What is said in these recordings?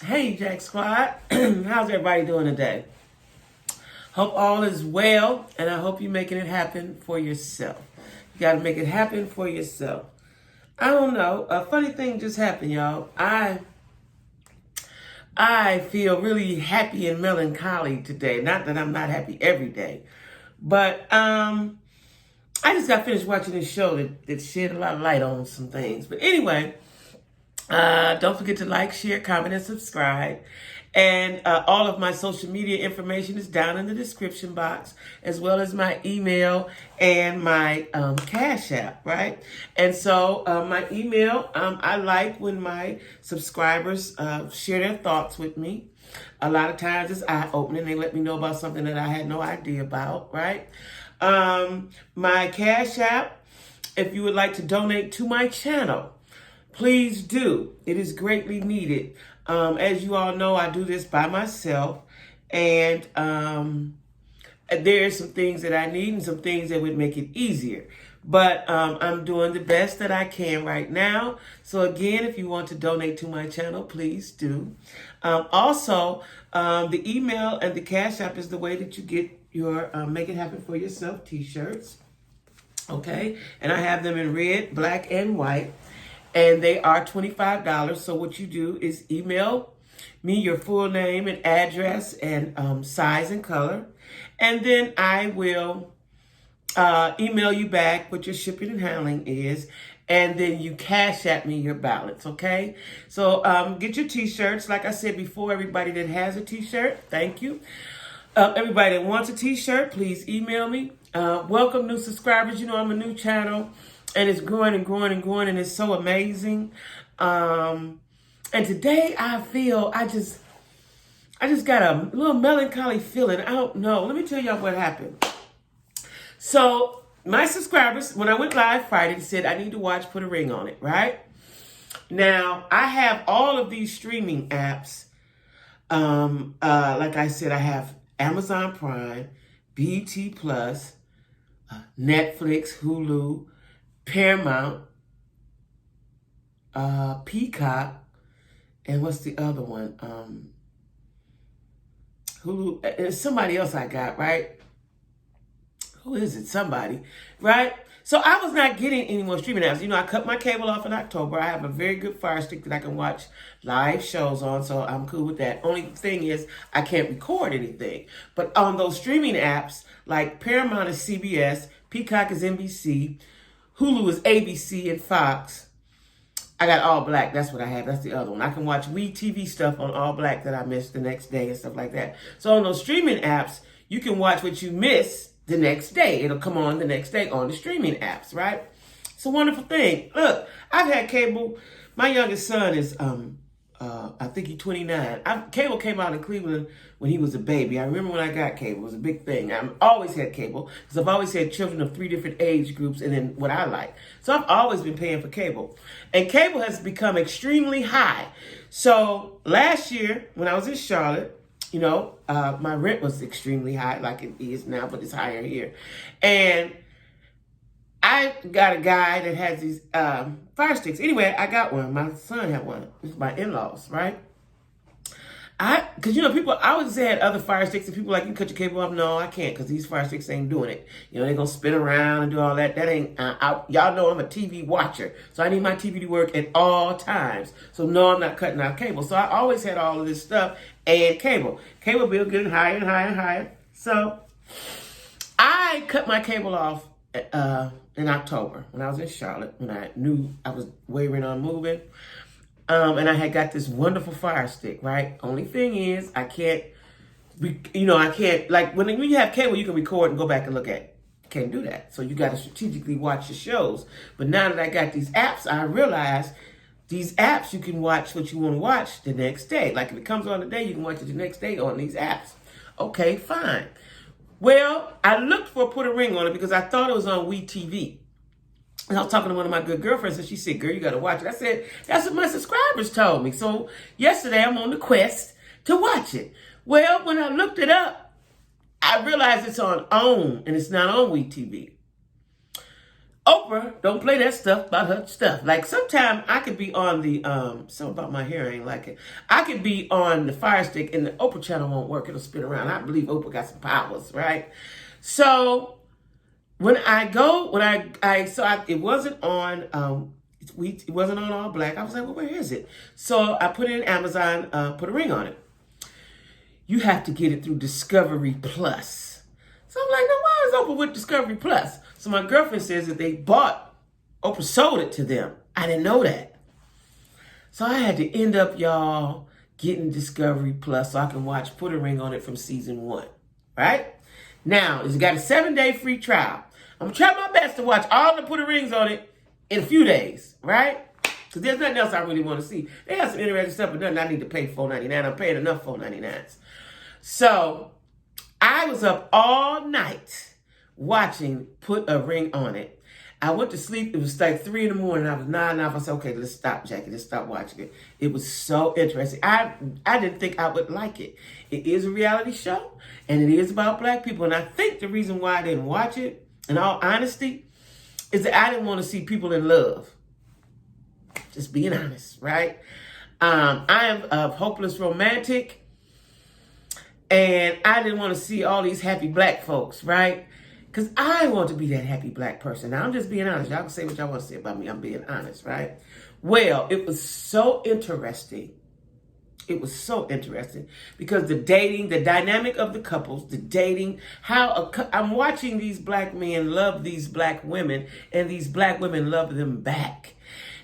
Hey, Jack Squad. How's everybody doing today? Hope all is well, and I hope you're making it happen for yourself. You got to make it happen for yourself. I don't know. A funny thing just happened, y'all. I feel really happy and melancholy today. Not that I'm not happy every day, but I just got finished watching this show that shed a lot of light on some things. But anyway. Don't forget to like, share, comment, and subscribe. And all of my social media information is down in the description box, as well as my email and my Cash App, right? And so my email, I like when my subscribers share their thoughts with me. A lot of times it's eye-opening. They let me know about something that I had no idea about, right? My Cash App, if you would like to donate to my channel, please do. It is greatly needed. As you all know, I do this by myself. And there are some things that I need and some things that would make it easier. But I'm doing the best that I can right now. So again, if you want to donate to my channel, please do. Also, the email and the Cash App is the way that you get your Make It Happen for Yourself t-shirts. Okay? And I have them in red, black, and white. And they are $25. So what you do is email me your full name and address and size and color. And then I will email you back what your shipping and handling is. And then you Cash at me your balance, okay? So get your t-shirts. Like I said before, everybody that has a t-shirt, thank you. Everybody that wants a t-shirt, please email me. Welcome new subscribers. You know I'm a new channel. And it's growing and growing and growing, and it's so amazing. And today I feel I just got a little melancholy feeling. I don't know. Let me tell y'all what happened. So my subscribers, when I went live Friday, said I need to watch Put a Ring on It, right? Now I have all of these streaming apps. Like I said, I have Amazon Prime, BT Plus, Netflix, Hulu, Paramount, Peacock, and what's the other one? Hulu. It's somebody else I got, right? Who is it? Somebody, right? So I was not getting any more streaming apps. You know, I cut my cable off in October. I have a very good Fire Stick that I can watch live shows on, so I'm cool with that. Only thing is I can't record anything. But on those streaming apps, like Paramount is CBS, Peacock is NBC, Hulu is ABC and Fox. I got All Black. That's what I have. That's the other one. I can watch WeTV stuff on All Black that I missed the next day and stuff like that. So on those streaming apps, you can watch what you miss the next day. It'll come on the next day on the streaming apps, right? It's a wonderful thing. Look, I've had cable. My youngest son is, I think he's 29. Cable came out in Cleveland when he was a baby. I remember when I got cable. It was a big thing. I've always had cable because I've always had children of 3 different age groups and then what I like. So I've always been paying for cable. And cable has become extremely high. So last year when I was in Charlotte, you know, my rent was extremely high like it is now, but it's higher here. And I got a guy that has these Fire Sticks. Anyway, I got one. My son had one. It's my in-laws, right? Because, you know, people, I always had other Fire Sticks, and people like, you can cut your cable off. No, I can't, because these Fire Sticks ain't doing it. You know, they're going to spin around and do all that. That ain't, y'all know I'm a TV watcher, so I need my TV to work at all times. So, no, I'm not cutting out cable. So, I always had all of this stuff and cable. Cable bill getting higher and higher and higher. So, I cut my cable off in October when I was in Charlotte, when I knew I was wavering on moving. And I had got this wonderful Fire Stick, right? Only thing is, I can't, like, when you have cable, you can record and go back and look at it. Can't do that. So you got to strategically watch your shows. But now that I got these apps, I realized these apps, you can watch what you want to watch the next day. Like, if it comes on today, you can watch it the next day on these apps. Okay, fine. Well, I looked for Put a Ring on It because I thought it was on WeTV. And I was talking to one of my good girlfriends, and she said, girl, you got to watch it. I said, that's what my subscribers told me. So yesterday, I'm on the quest to watch it. Well, when I looked it up, I realized it's on OWN, and it's not on WeTV. Oprah don't play that stuff about her stuff. Like sometimes I could be on the something about my hair, I ain't like it. I could be on the Fire Stick and the Oprah channel won't work. It'll spin around. I believe Oprah got some powers, right? So when I go, it wasn't on it wasn't on All Black. I was like, well, where is it? So I put it in Amazon, put a ring on it. You have to get it through Discovery Plus. So I'm like, no, why is Oprah with Discovery Plus? So my girlfriend says that Oprah sold it to them. I didn't know that. So I had to end up, y'all, getting Discovery Plus so I can watch Put a Ring on It from season 1, right? Now, it's got a 7-day free trial. I'm going to try my best to watch all the Put a Rings on It in a few days, right? Because there's nothing else I really want to see. They have some interesting stuff, but nothing I need to pay $4.99. I'm paying enough $4.99s. So I was up all night watching Put a Ring on It. I went to sleep. It was like 3 in the morning. I was nodding off. I said, okay, let's stop, Jacquie. Let's stop watching it. It was so interesting. I didn't think I would like it. It is a reality show, and it is about black people. And I think the reason why I didn't watch it, in all honesty, is that I didn't want to see people in love. Just being honest, right? I am a hopeless romantic, and I didn't want to see all these happy black folks, right? Because I want to be that happy black person. Now, I'm just being honest. Y'all can say what y'all want to say about me. I'm being honest, right? Well, it was so interesting. It was so interesting because the dating, the dynamic of the couples, the dating, I'm watching these black men love these black women and these black women love them back.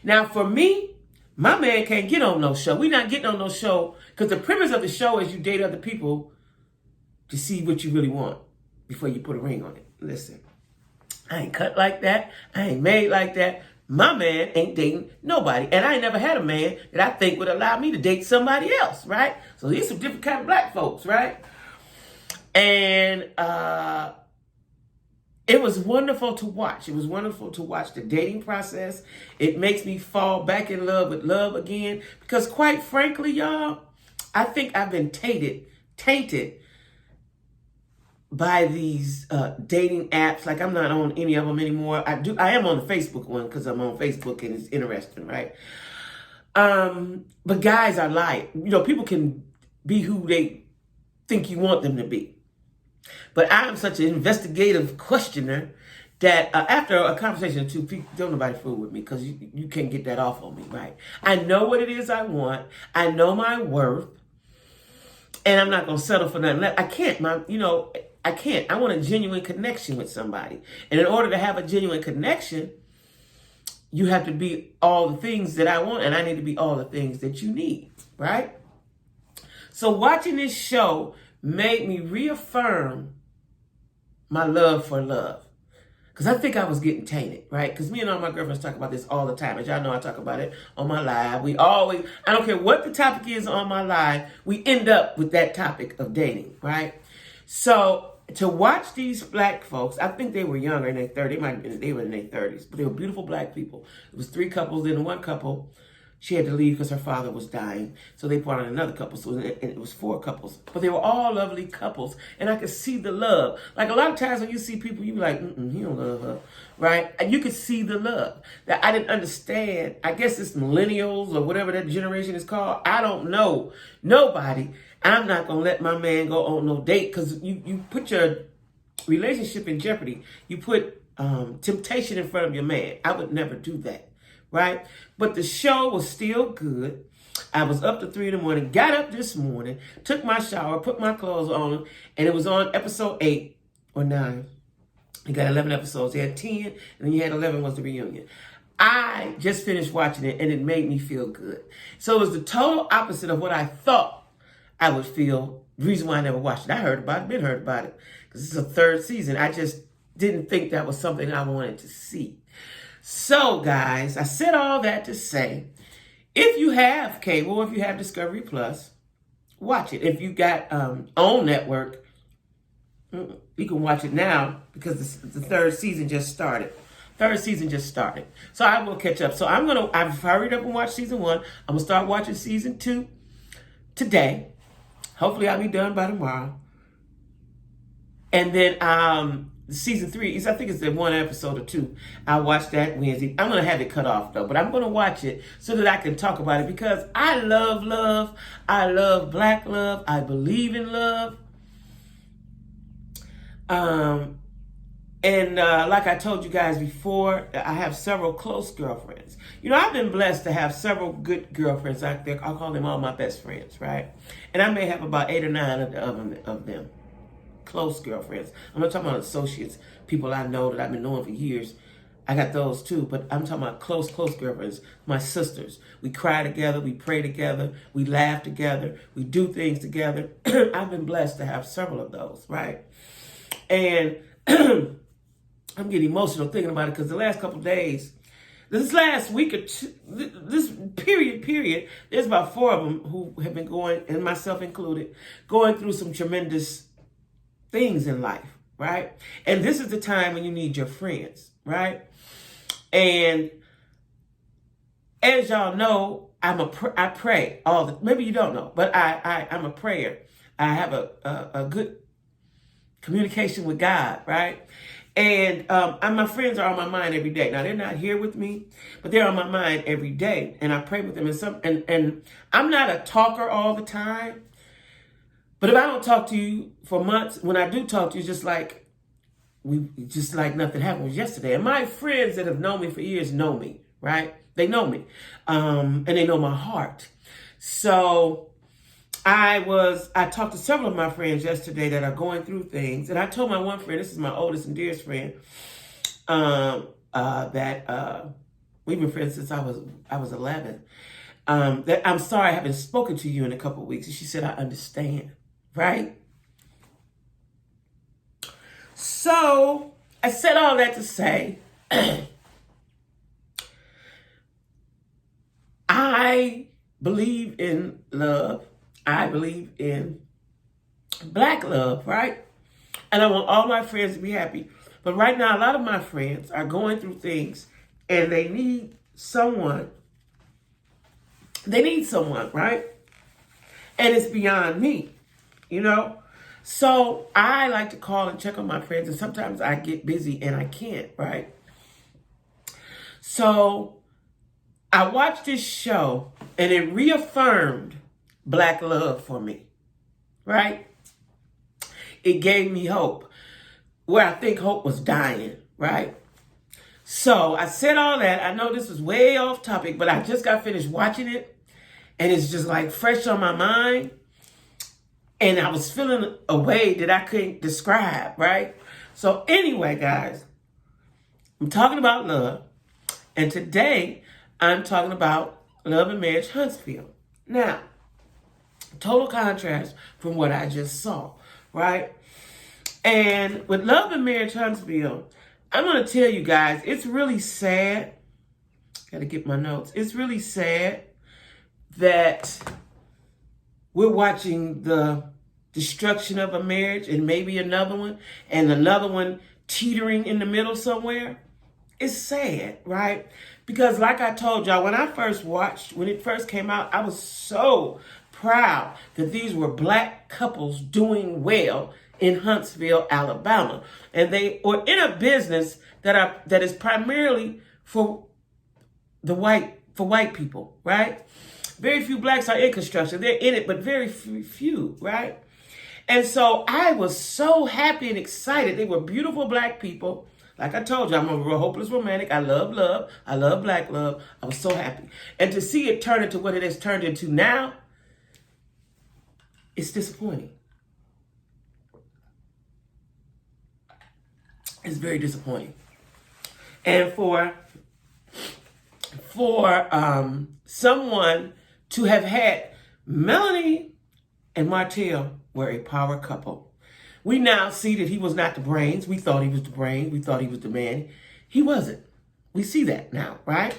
Now, for me, my man can't get on no show. We're not getting on no show because the premise of the show is you date other people to see what you really want before you put a ring on it. Listen, I ain't cut like that. I ain't made like that. My man ain't dating nobody. And I ain't never had a man that I think would allow me to date somebody else, right? So these some different kind of black folks, right? And it was wonderful to watch. It was wonderful to watch the dating process. It makes me fall back in love with love again. Because quite frankly, y'all, I think I've been tainted by these dating apps. Like I'm not on any of them anymore. I am on the Facebook one because I'm on Facebook and it's interesting, right? But guys are lying. You know, people can be who they think you want them to be. But I'm such an investigative questioner that after a conversation or two, people, don't nobody fool with me because you can't get that off on me, right? I know what it is I want. I know my worth. And I'm not going to settle for nothing. I can't, I can't. I want a genuine connection with somebody. And in order to have a genuine connection, you have to be all the things that I want, and I need to be all the things that you need, right? So watching this show made me reaffirm my love for love. Because I think I was getting tainted, right? Because me and all my girlfriends talk about this all the time. As y'all know, I talk about it on my live. I don't care what the topic is on my live, we end up with that topic of dating, right? So to watch these black folks, I think they were younger in their 30s. They were in their 30s, but they were beautiful black people. It was 3 couples, then one couple, she had to leave because her father was dying. So they brought on another couple, so it was 4 couples. But they were all lovely couples, and I could see the love. Like a lot of times when you see people, you be like, he don't love her, right? And you could see the love. That I didn't understand. I guess it's millennials or whatever that generation is called. I don't know. Nobody. I'm not going to let my man go on no date because you put your relationship in jeopardy. You put temptation in front of your man. I would never do that, right? But the show was still good. I was up to 3 in the morning, got up this morning, took my shower, put my clothes on, and it was on episode 8 or 9. You got 11 episodes. You had 10, and then you had 11 was the reunion. I just finished watching it, and it made me feel good. So it was the total opposite of what I thought I would feel. The reason why I never watched it, I heard about it, been heard about it, because this is a 3rd season. I just didn't think that was something I wanted to see. So, guys, I said all that to say, if you have cable, if you have Discovery Plus, watch it. If you got OWN Network, you can watch it now because the 3rd season just started. 3rd season just started. So I will catch up. So I've hurried up and watched season 1. I'm going to start watching season 2 today. Hopefully I'll be done by tomorrow. And then season 3. I think it's the 1 episode or 2. I watched that Wednesday. I'm going to have it cut off though, but I'm going to watch it so that I can talk about it because I love love. I love black love. I believe in love. And like I told you guys before, I have several close girlfriends. You know, I've been blessed to have several good girlfriends out there. I'll call them all my best friends, right? And I may have about 8 or 9 of them. Close girlfriends. I'm not talking about associates, people I know that I've been knowing for years. I got those too, but I'm talking about close girlfriends, my sisters. We cry together, we pray together, we laugh together, we do things together. I've been blessed to have several of those, right? And I'm getting emotional thinking about it because the last couple of days, this last week or two, this period, there's about 4 of them who have been going, and myself included, going through some tremendous things in life, right? And this is the time when you need your friends, right? And as y'all know, I pray all the, maybe you don't know, but I'm a prayer. I have a good communication with God, right? And my friends are on my mind every day. Now, they're not here with me, but they're on my mind every day. And I pray with them. And I'm not a talker all the time. But if I don't talk to you for months, when I do talk to you, just like nothing happened yesterday. And my friends that have known me for years know me, right? They know me. And they know my heart. So I talked to several of my friends yesterday that are going through things. And I told my one friend, this is my oldest and dearest friend, that we've been friends since I was 11. That I'm sorry I haven't spoken to you in a couple of weeks. And she said, I understand, right? So I said all that to say, I believe in love. I believe in black love, right? And I want all my friends to be happy. But right now, a lot of my friends are going through things and they need someone. They need someone, right? And it's beyond me, you know? So I like to call and check on my friends, and sometimes I get busy and I can't, right? So I watched this show and it reaffirmed black love for me, right? It gave me hope where I think hope was dying, right? So I said all that. I know this is way off topic, but I just got finished watching it and it's just like fresh on my mind. And I was feeling a way that I couldn't describe, right? So anyway, guys, I'm talking about love. And today I'm talking about Love and Marriage Huntsville. Now, total contrast from what I just saw, right? And with Love and Marriage Huntsville, I'm going to tell you guys, it's really sad. Got to get my notes. It's really sad that we're watching the destruction of a marriage and maybe another one and another one teetering in the middle somewhere. It's sad, right? Because like I told y'all, when I first watched, when it first came out, I was so proud that these were black couples doing well in Huntsville, Alabama. And they were in a business that is primarily for white people, right? Very few blacks are in construction. They're in it, but very few, right? And so I was so happy and excited. They were beautiful black people. Like I told you, I'm a real hopeless romantic. I love love. I love black love. I was so happy. And to see it turn into what it has turned into now, it's disappointing. It's very disappointing. And for someone to have had Melanie and Martell were a power couple. We now see that he was not the brains. We thought he was the brain. We thought he was the man. He wasn't. We see that now, right?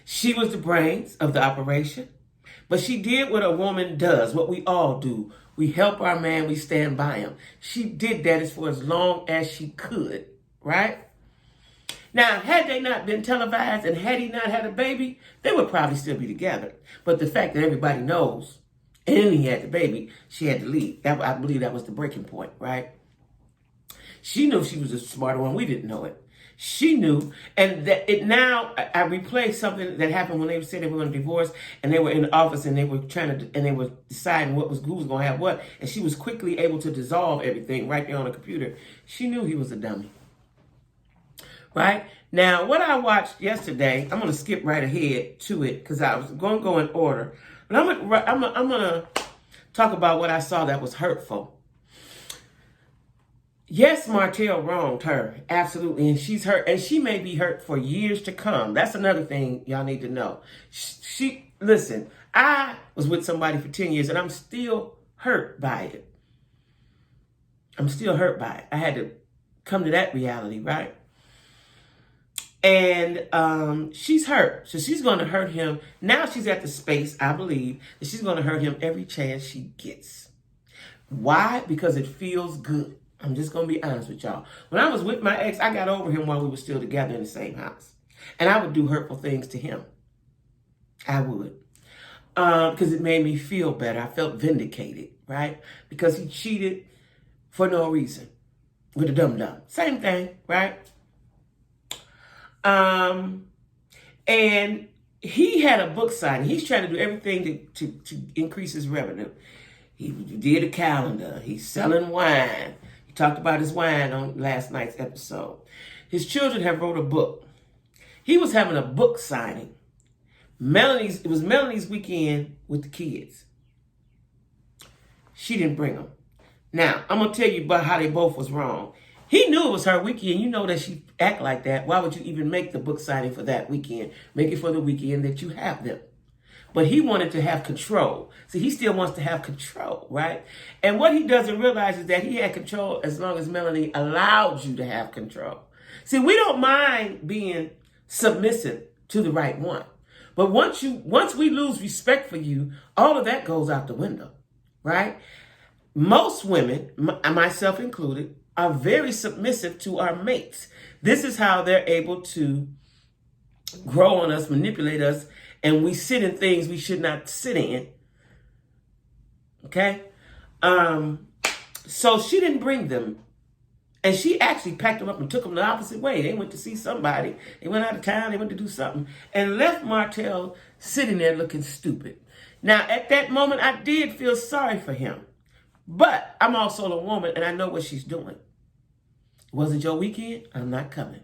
She was the brains of the operation, but she did what a woman does, what we all do. We help our man, we stand by him. She did that for as long as she could, right? Now, had they not been televised and had he not had a baby, they would probably still be together. But the fact that everybody knows, and he had the baby, she had to leave. I believe that was the breaking point, right? She knew she was a smarter one. We didn't know it. She knew, and that it now. I replayed something that happened when they said they were going to divorce, and they were in the office, and they were and they were deciding who was going to have what, and she was quickly able to dissolve everything right there on the computer. She knew he was a dummy. Right now, what I watched yesterday, I'm going to skip right ahead to it because I was going to go in order, but I'm going to talk about what I saw that was hurtful. Yes, Martell wronged her, absolutely, and she's hurt, and she may be hurt for years to come. That's another thing y'all need to know. Listen, I was with somebody for 10 years, and I'm still hurt by it. I'm still hurt by it. I had to come to that reality, right? And she's hurt, so she's going to hurt him. Now she's at the space, I believe, that she's going to hurt him every chance she gets. Why? Because it feels good. I'm just going to be honest with y'all. When I was with my ex, I got over him while we were still together in the same house. And I would do hurtful things to him. I would. Because it made me feel better. I felt vindicated, right? Because he cheated for no reason with a dum-dum. Same thing, right? And he had a book signing. He's trying to do everything to increase his revenue. He did a calendar. He's selling wine. Talked about his wine on last night's episode. His children have wrote a book. He was having a book signing. It was Melanie's weekend with the kids. She didn't bring them. Now, I'm going to tell you about how they both was wrong. He knew it was her weekend. You know that she act like that. Why would you even make the book signing for that weekend? Make it for the weekend that you have them. But he wanted to have control. See, he still wants to have control, right? And what he doesn't realize is that he had control as long as Melanie allowed you to have control. See, we don't mind being submissive to the right one. But once we lose respect for you, all of that goes out the window, right? Most women, myself included, are very submissive to our mates. This is how they're able to grow on us, manipulate us, and we sit in things we should not sit in. Okay? So she didn't bring them. And she actually packed them up and took them the opposite way. They went to see somebody. They went out of town. They went to do something. And left Martell sitting there looking stupid. Now, at that moment, I did feel sorry for him. But I'm also a woman, and I know what she's doing. Wasn't your weekend? I'm not coming.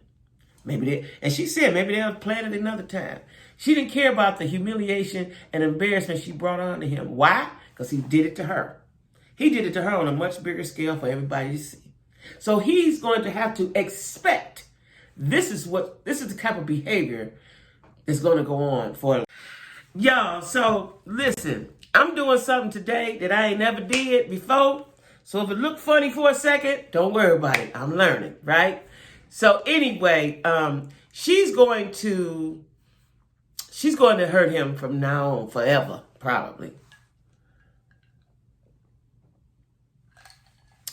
And she said maybe they'll plan it another time. She didn't care about the humiliation and embarrassment she brought on to him. Why? Because he did it to her. He did it to her on a much bigger scale for everybody to see. So he's going to have to expect this is the type of behavior that's going to go on for y'all. So listen, I'm doing something today that I ain't never did before. So if it looked funny for a second, don't worry about it. I'm learning, right? So anyway, she's going to hurt him from now on forever, probably.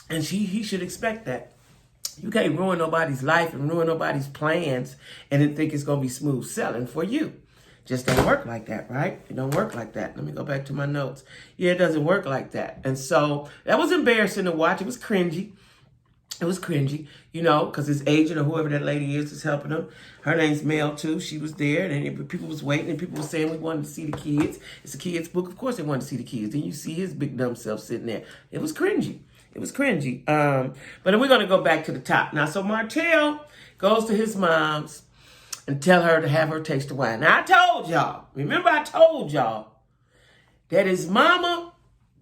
And he should expect that. You can't ruin nobody's life and ruin nobody's plans and then think it's going to be smooth sailing for you. Just don't work like that, right? It don't work like that. Let me go back to my notes. Yeah, it doesn't work like that. And so that was embarrassing to watch. It was cringy. It was cringy, because his agent or whoever that lady is helping him. Her name's Mel, too. She was there, and people was waiting, and people were saying we wanted to see the kids. It's a kid's book. Of course they wanted to see the kids. Then you see his big dumb self sitting there. It was cringy. It was cringy. But then we're going to go back to the top. Now, so Martell goes to his mom's and tell her to have her taste the wine. Now, I told y'all that his mama,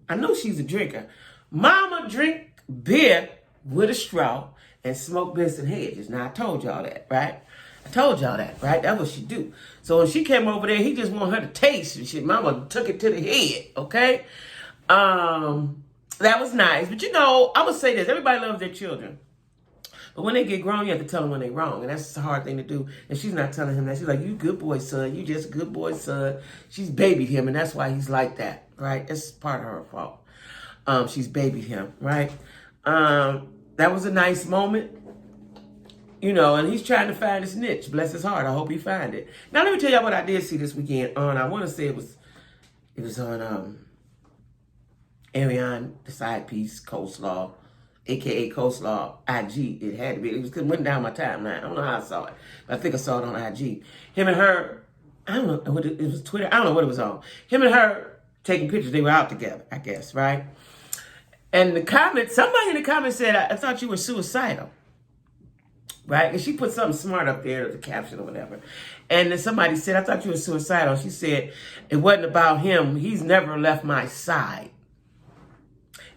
I know she's a drinker. Mama drink beer with a straw and smoke Benson Hedges. Now, I told y'all that, right? That's what she do. So when she came over there, he just wanted her to taste and shit. Mama took it to the head, okay? That was nice. But I would say this. Everybody loves their children. But when they get grown, you have to tell them when they're wrong. And that's a hard thing to do. And she's not telling him that. She's like, you good boy, son. You just a good boy, son. She's babied him, and that's why he's like that, right? That's part of her fault. She's babied him, right? That was a nice moment, and he's trying to find his niche. Bless his heart. I hope he find it. Now, let me tell y'all what I did see this weekend on. I want to say it was on Ariane, the side piece, coleslaw. aka Coleslaw, IG. It had to be. It was went down my timeline. I don't know how I saw it, but I think I saw it on IG. Him and her, I don't know what it was, Twitter. I don't know what it was on. Him and her taking pictures. They were out together, I guess, right? And the comment, somebody in the comments said, I thought you were suicidal. Right? And she put something smart up there, the caption or whatever. And then somebody said, I thought you were suicidal. She said, it wasn't about him. He's never left my side.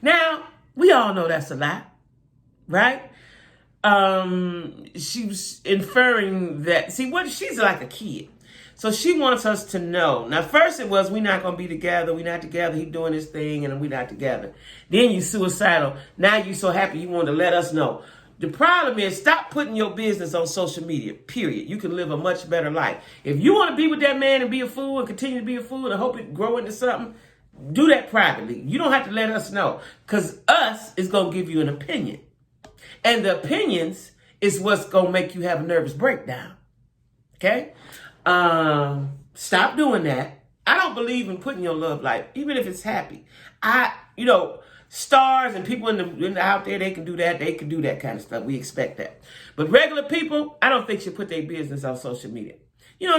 Now, we all know that's a lie. Right? She was inferring that, see, she's like a kid. So she wants us to know. Now, first it was, we're not going to be together. We're not together. He's doing his thing and we're not together. Then you suicidal. Now you so happy you want to let us know. The problem is, stop putting your business on social media, period. You can live a much better life. If you want to be with that man and be a fool and continue to be a fool and hope it grow into something, do that privately. You don't have to let us know, because us is going to give you an opinion. And the opinions is what's going to make you have a nervous breakdown. Okay? Stop doing that. I don't believe in putting your love life, even if it's happy. Stars and people out there, they can do that. They can do that kind of stuff. We expect that. But regular people, I don't think should put their business on social media.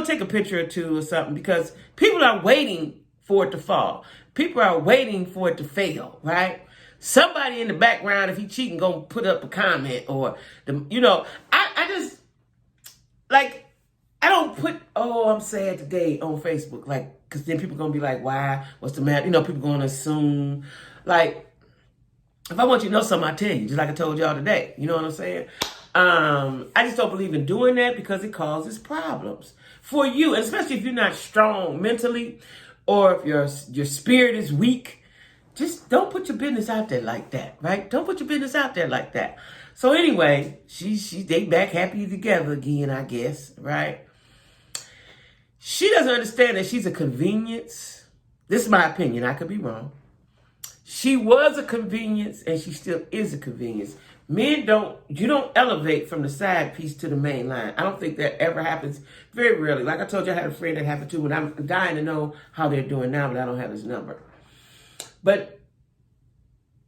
Take a picture or two or something, because people are waiting for it to fall. People are waiting for it to fail, right? Somebody in the background, if he cheating, gonna put up a comment or, I just, like, I don't put, I'm sad today on Facebook, like, because then people going to be like, why? What's the matter? People going to assume, like, if I want you to know something, I tell you, just like I told y'all today. You know what I'm saying? I just don't believe in doing that, because it causes problems for you, especially if you're not strong mentally, or if your spirit is weak. Just don't put your business out there like that, right? Don't put your business out there like that. So anyway, they back happy together again, I guess, right? She doesn't understand that she's a convenience. This is my opinion. I could be wrong. She was a convenience and she still is a convenience. Men you don't elevate from the side piece to the main line. I don't think that ever happens. Very rarely. Like I told you, I had a friend that happened to, and I'm dying to know how they're doing now, but I don't have his number. And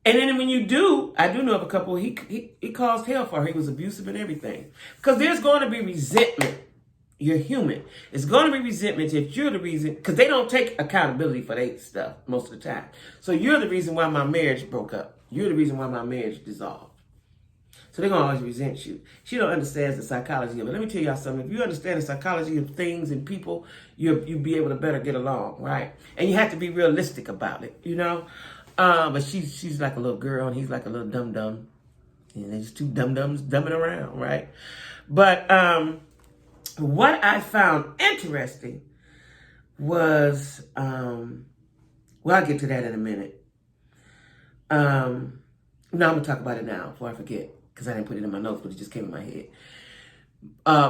then when you do, I do know of a couple, he caused hell for her. He was abusive and everything. Because there's going to be resentment. You're human. It's going to be resentment if you're the reason, because they don't take accountability for their stuff most of the time. So you're the reason why my marriage broke up. You're the reason why my marriage dissolved. So they're going to always resent you. She don't understand the psychology of it. Let me tell y'all something. If you understand the psychology of things and people, you'll be able to better get along, right? And you have to be realistic about it, But she's like a little girl and he's like a little dum-dum. And there's two dum-dums dumbing around, right? But what I found interesting was, I'll get to that in a minute. No, I'm going to talk about it now before I forget, because I didn't put it in my notes, but it just came in my head.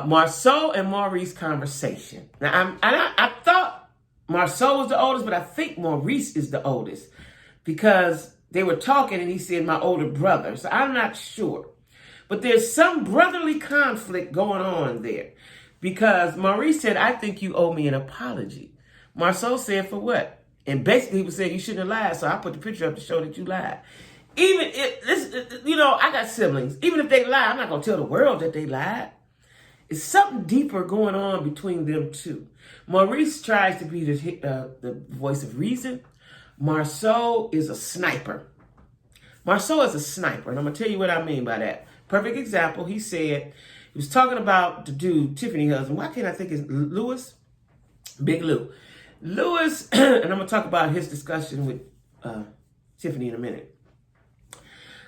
Marceau and Maurice conversation. Now, I thought Marceau was the oldest, but I think Maurice is the oldest, because they were talking and he said, my older brother. So I'm not sure. But there's some brotherly conflict going on there, because Maurice said, I think you owe me an apology. Marceau said, for what? And basically he was saying, you shouldn't have lied. So I put the picture up to show that you lied. Even if, I got siblings. Even if they lie, I'm not going to tell the world that they lied. It's something deeper going on between them two. Maurice tries to be the voice of reason. Marceau is a sniper. Marceau is a sniper, and I'm going to tell you what I mean by that. Perfect example, he said, he was talking about the dude, Tiffany husband. Why can't I think it's Lewis? Big Lou. Lewis, and I'm going to talk about his discussion with Tiffany in a minute.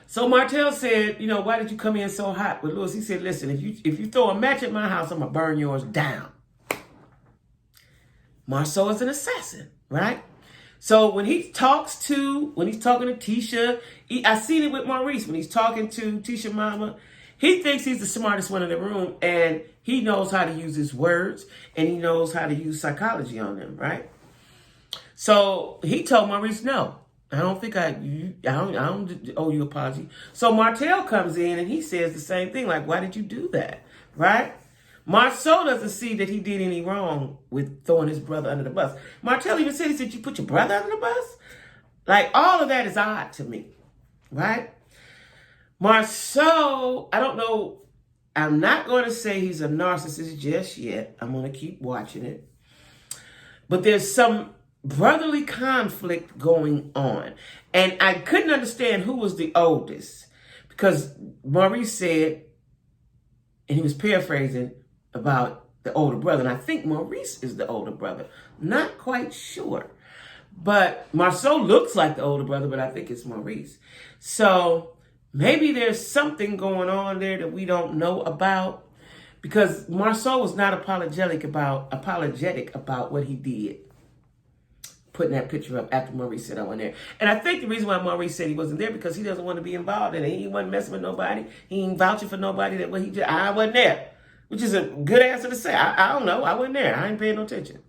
So Martell said, why did you come in so hot with Lewis? He said, listen, if you throw a match at my house, I'm going to burn yours down. Marceau is an assassin, right? So when he's talking to Tisha, I seen it with Maurice. When he's talking to Tisha mama, he thinks he's the smartest one in the room, and he knows how to use his words, and he knows how to use psychology on them, right? So he told Maurice, no, I don't think I don't owe you an apology. So Martell comes in and he says the same thing, like, why did you do that, right? Marceau doesn't see that he did any wrong with throwing his brother under the bus. Martell even said, he said, you put your brother under the bus? Like, all of that is odd to me, right? Marceau, I don't know. I'm not going to say he's a narcissist just yet. I'm going to keep watching it. But there's some brotherly conflict going on. And I couldn't understand who was the oldest. Because Maurice said, and he was paraphrasing about the older brother. And I think Maurice is the older brother. Not quite sure. But Marceau looks like the older brother, but I think it's Maurice. So maybe there's something going on there that we don't know about, because Marceau was not apologetic about what he did, putting that picture up after Maurice said I wasn't there. And I think the reason why Maurice said he wasn't there because he doesn't want to be involved in it. He wasn't messing with nobody. He ain't vouching for nobody. That what he did, I wasn't there, which is a good answer to say. I don't know. I wasn't there. I ain't paying no attention.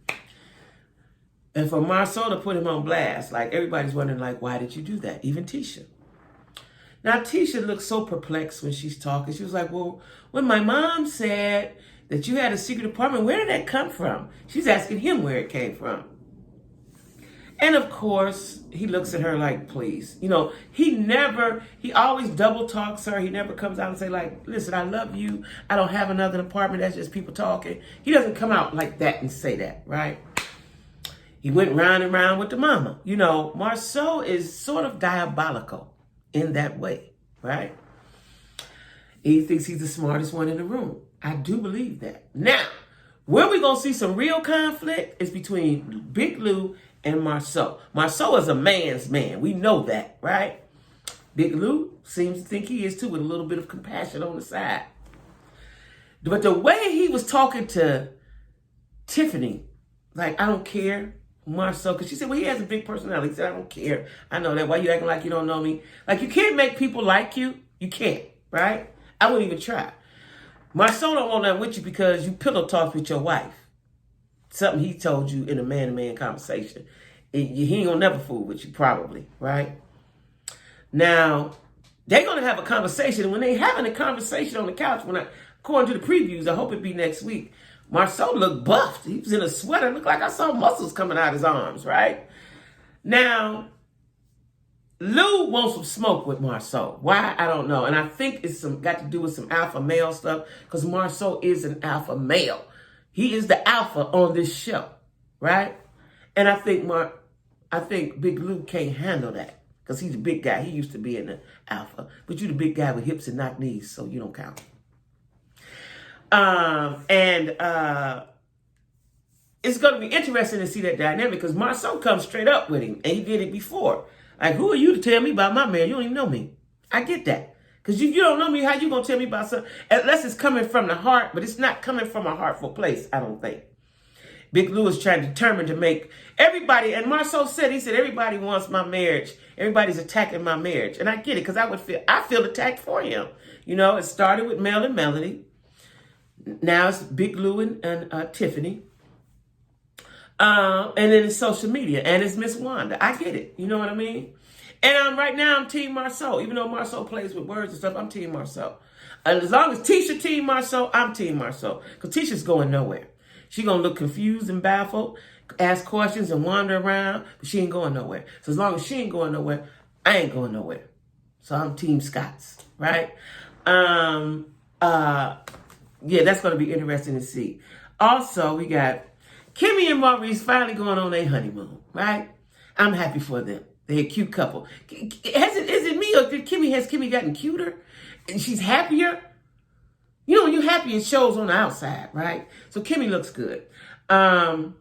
And for Marceau to put him on blast, like everybody's wondering, like, why did you do that? Even Tisha. Now, Tisha looked so perplexed when she's talking. She was like, well, when my mom said that you had a secret apartment, where did that come from? She's asking him where it came from. And of course, he looks at her like, please. You know, he always double talks her. He never comes out and say like, listen, I love you. I don't have another apartment. That's just people talking. He doesn't come out like that and say that, right? He went round and round with the mama. You know, Marceau is sort of diabolical in that way, right? He thinks he's the smartest one in the room. I do believe that. Now, where we're going to see some real conflict is between Big Lou and Marceau. Marceau is a man's man. We know that, right? Big Lou seems to think he is too, with a little bit of compassion on the side. But the way he was talking to Tiffany, like, I don't care, Marceau, because she said, well, he has a big personality. He said, I don't care. I know that. Why you acting like you don't know me? Like, you can't make people like you. You can't, right? I wouldn't even try. Marceau don't want that with you because you pillow talk with your wife. Something he told you in a man-to-man conversation. He ain't gonna never fool with you, probably, right? Now, they're gonna have a conversation, and when they having a conversation on the couch, according to the previews, I hope it be next week, Marceau looked buffed. He was in a sweater. It looked like I saw muscles coming out his arms, right? Now, Lou wants some smoke with Marceau. Why? I don't know. And I think it's got to do with some alpha male stuff, because Marceau is an alpha male. He is the alpha on this show, right? And I think Big Lou can't handle that, because he's a big guy. He used to be in the alpha. But you're the big guy with hips and not knees, so you don't count. It's going to be interesting to see that dynamic, because Marceau comes straight up with him, and he did it before. Like, who are you to tell me about my man? You don't even know me. I get that. Because you don't know me, how you going to tell me about something? Unless it's coming from the heart, but it's not coming from a heartful place, I don't think. Big Lou is determined to make everybody, and Marceau said, everybody wants my marriage. Everybody's attacking my marriage. And I get it, because I feel attacked for him. You know, it started with Mel and Melody. Now it's Big Lou and Tiffany. And then it's social media, and it's Miss Wanda. I get it. You know what I mean? And right now I'm Team Marceau. Even though Marceau plays with words and stuff, I'm Team Marceau. And as long as Tisha Team Marceau, I'm Team Marceau. Because Tisha's going nowhere. She's going to look confused and baffled, ask questions and wander around, but she ain't going nowhere. So as long as she ain't going nowhere, I ain't going nowhere. So I'm Team Scott's, right? Yeah, that's going to be interesting to see. Also, we got Kimmy and Maurice finally going on their honeymoon, right? I'm happy for them. They're a cute couple. Is it me, or has Kimmy gotten cuter? And she's happier? You know, when you're happy, it shows on the outside, right? So Kimmy looks good. Kimmy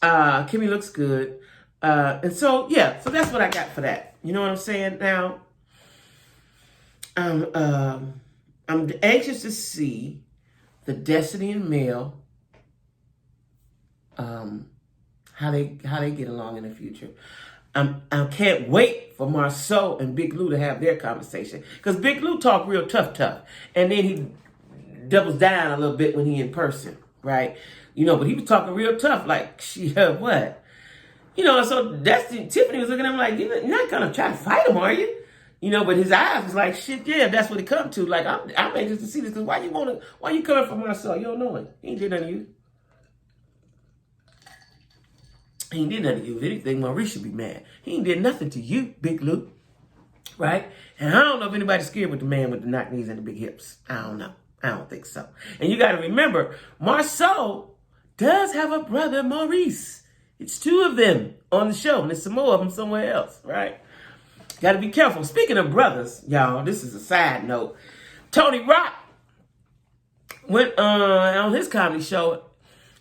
looks good. And so, yeah, so that's what I got for that. You know what I'm saying? Now, I'm anxious to see the Destiny and Mel, how they get along in the future. I can't wait for Marceau and Big Lou to have their conversation, because Big Lou talk real tough, and then he doubles down a little bit when he in person, right? You know, but he was talking real tough, like what? You know, so Tiffany was looking at him like, you're not gonna try to fight him, are you? You know, but his eyes was like, shit, yeah, that's what it come to. Like, I'm anxious to see this, because why you coming for Marceau? You don't know him. He ain't did nothing to you. He ain't did nothing to you. If anything, Maurice should be mad. He ain't did nothing to you, Big Lou. right? And I don't know if anybody's scared with the man with the knock knees and the big hips. I don't know. I don't think so. And you got to remember, Marceau does have a brother, Maurice. It's two of them on the show, and there's some more of them somewhere else, right? Got to be careful. Speaking of brothers, y'all, this is a side note. Tony Rock went on his comedy show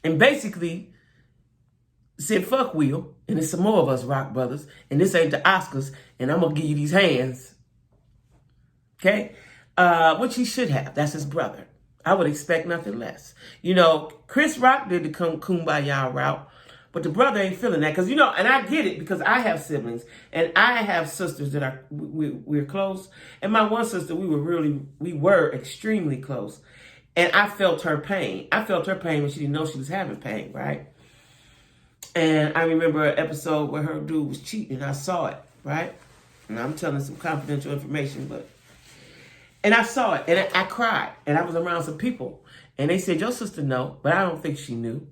and basically said, fuck Will, and there's some more of us Rock brothers, and this ain't the Oscars, and I'm going to give you these hands. Okay? Which he should have. That's his brother. I would expect nothing less. You know, Chris Rock did the kumbaya route, but the brother ain't feeling that. Because, you know, and I get it because I have siblings, and I have sisters that are, we're close. And my one sister, we were extremely close. And I felt her pain. I felt her pain when she didn't know she was having pain, right? And I remember an episode where her dude was cheating. I saw it, right? And I'm telling some confidential information, and I saw it, and I cried. And I was around some people, and they said, your sister know, but I don't think she knew.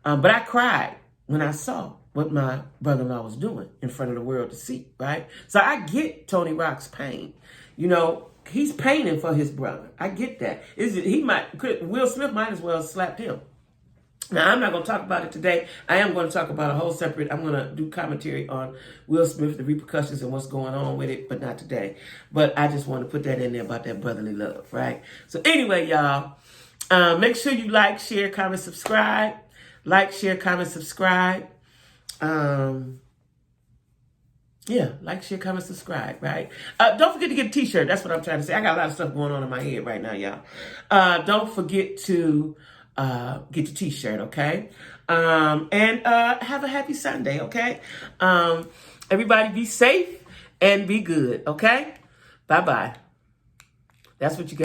But I cried when I saw what my brother-in-law was doing in front of the world to see, right? So I get Tony Rock's pain. You know, he's paining for his brother. I get that. Will Smith might as well have slapped him. Now, I'm not going to talk about it today. I am going to talk about a whole separate, I'm going to do commentary on Will Smith, the repercussions and what's going on with it, but not today. But I just want to put that in there about that brotherly love, right? So anyway, y'all, make sure you like, share, comment, subscribe. Like, share, comment, subscribe. Yeah, like, share, comment, subscribe, right? Don't forget to get a t-shirt. That's what I'm trying to say. I got a lot of stuff going on in my head right now, y'all. Don't forget to get your t-shirt, okay? And have a happy Sunday, okay? Everybody be safe and be good, okay? Bye-bye. That's what you got.